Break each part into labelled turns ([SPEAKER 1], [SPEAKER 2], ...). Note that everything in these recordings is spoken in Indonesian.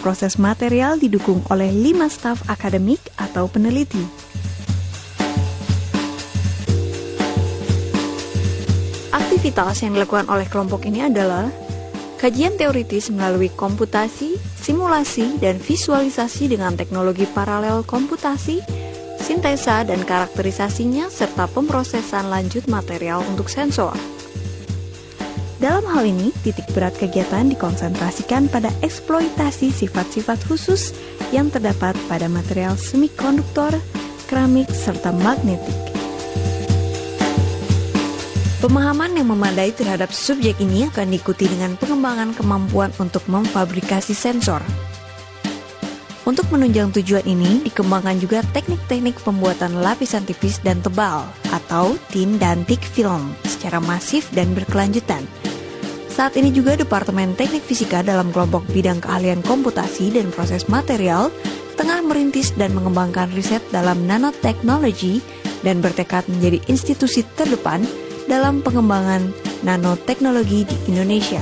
[SPEAKER 1] proses material didukung oleh 5 staf akademik atau peneliti. Aktivitas yang dilakukan oleh kelompok ini adalah kajian teoritis melalui komputasi, simulasi, dan visualisasi dengan teknologi paralel komputasi, sintesa dan karakterisasinya, serta pemrosesan lanjut material untuk sensor. Dalam hal ini, titik berat kegiatan dikonsentrasikan pada eksploitasi sifat-sifat khusus yang terdapat pada material semikonduktor, keramik, serta magnetik. Pemahaman yang memadai terhadap subjek ini akan diikuti dengan pengembangan kemampuan untuk memfabrikasi sensor. Untuk menunjang tujuan ini, dikembangkan juga teknik-teknik pembuatan lapisan tipis dan tebal, atau thin dan thick film, secara masif dan berkelanjutan. Saat ini juga Departemen Teknik Fisika dalam kelompok bidang keahlian komputasi dan proses material tengah merintis dan mengembangkan riset dalam nanoteknologi dan bertekad menjadi institusi terdepan dalam pengembangan nanoteknologi di Indonesia.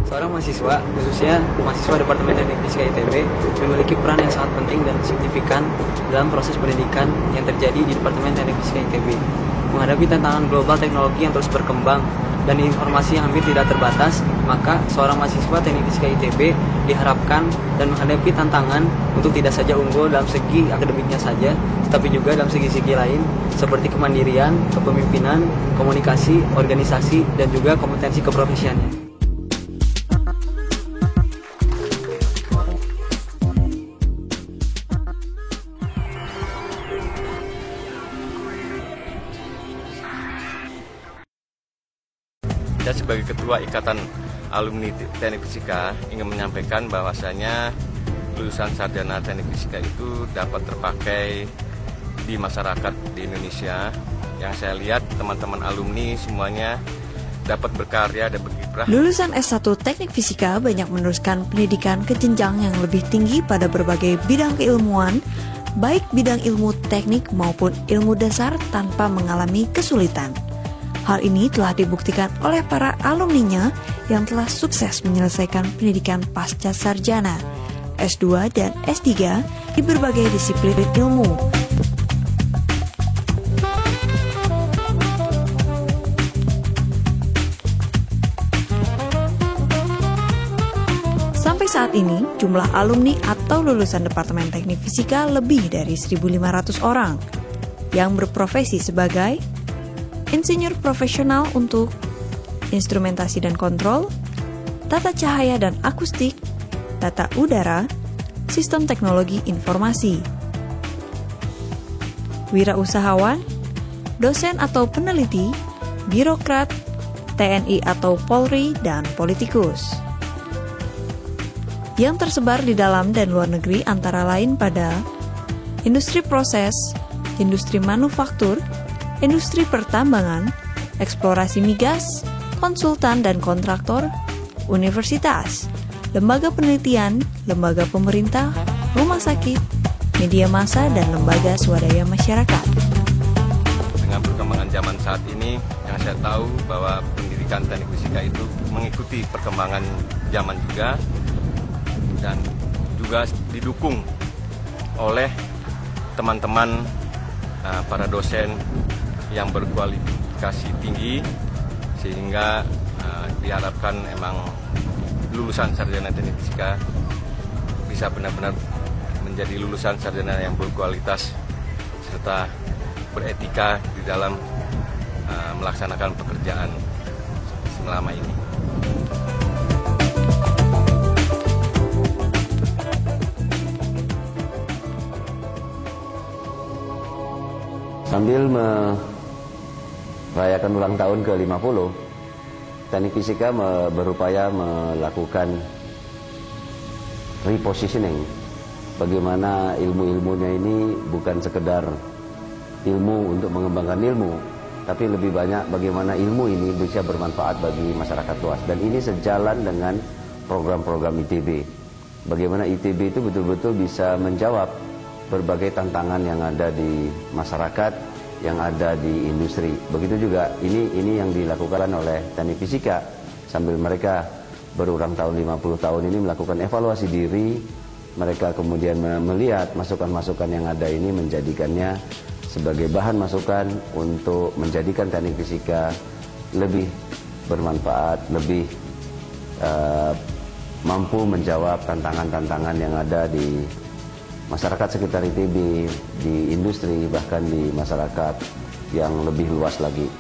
[SPEAKER 2] Seorang mahasiswa, khususnya mahasiswa Departemen Teknik Fisika ITB, memiliki peran yang sangat penting dan signifikan dalam proses pendidikan yang terjadi di Departemen Teknik Fisika ITB. Menghadapi tantangan global teknologi yang terus berkembang dan informasi yang hampir tidak terbatas, maka seorang mahasiswa Teknik Fisika ITB diharapkan dan menghadapi tantangan untuk tidak saja unggul dalam segi akademiknya saja, tetapi juga dalam segi-segi lain seperti kemandirian, kepemimpinan, komunikasi, organisasi, dan juga kompetensi keprofesiannya.
[SPEAKER 3] Saya sebagai Ketua Ikatan Alumni Teknik Fisika ingin menyampaikan bahwasanya lulusan sarjana Teknik Fisika itu dapat terpakai di masyarakat di Indonesia. Yang saya lihat teman-teman alumni semuanya dapat berkarya dan berkiprah.
[SPEAKER 1] Lulusan S1 Teknik Fisika banyak meneruskan pendidikan ke jenjang yang lebih tinggi pada berbagai bidang keilmuan, baik bidang ilmu teknik maupun ilmu dasar tanpa mengalami kesulitan. Hal ini telah dibuktikan oleh para alumninya yang telah sukses menyelesaikan pendidikan pasca sarjana, S2 dan S3 di berbagai disiplin ilmu. Sampai saat ini, jumlah alumni atau lulusan Departemen Teknik Fisika lebih dari 1.500 orang yang berprofesi sebagai insinyur profesional untuk instrumentasi dan kontrol, tata cahaya dan akustik, tata udara, sistem teknologi informasi, wirausahawan, dosen atau peneliti, birokrat, TNI atau Polri, dan politikus. Yang tersebar di dalam dan luar negeri antara lain pada industri proses, industri manufaktur, industri pertambangan, eksplorasi migas, konsultan dan kontraktor, universitas, lembaga penelitian, lembaga pemerintah, rumah sakit, media massa, dan lembaga swadaya masyarakat.
[SPEAKER 3] Dengan perkembangan zaman saat ini, yang saya tahu bahwa pendidikan teknik fisika itu mengikuti perkembangan zaman juga, dan juga didukung oleh teman-teman para dosen yang berkualifikasi tinggi, sehingga diharapkan emang lulusan sarjana teknik fisika bisa benar-benar menjadi lulusan sarjana yang berkualitas serta beretika di dalam melaksanakan pekerjaan selama ini.
[SPEAKER 4] Sambil merayakan ulang tahun ke-50, Teknik Fisika berupaya melakukan repositioning. Bagaimana ilmu-ilmunya ini bukan sekedar ilmu untuk mengembangkan ilmu, tapi lebih banyak bagaimana ilmu ini bisa bermanfaat bagi masyarakat luas. Dan ini sejalan dengan program-program ITB. Bagaimana ITB itu betul-betul bisa menjawab berbagai tantangan yang ada di masyarakat, yang ada di industri. Begitu juga ini yang dilakukan oleh Teknik Fisika sambil mereka berulang tahun 50 tahun ini melakukan evaluasi diri. Mereka kemudian melihat masukan-masukan yang ada ini, menjadikannya sebagai bahan masukan untuk menjadikan Teknik Fisika lebih bermanfaat, lebih mampu menjawab tantangan-tantangan yang ada di masyarakat sekitar ITB, di industri, bahkan di masyarakat yang lebih luas lagi.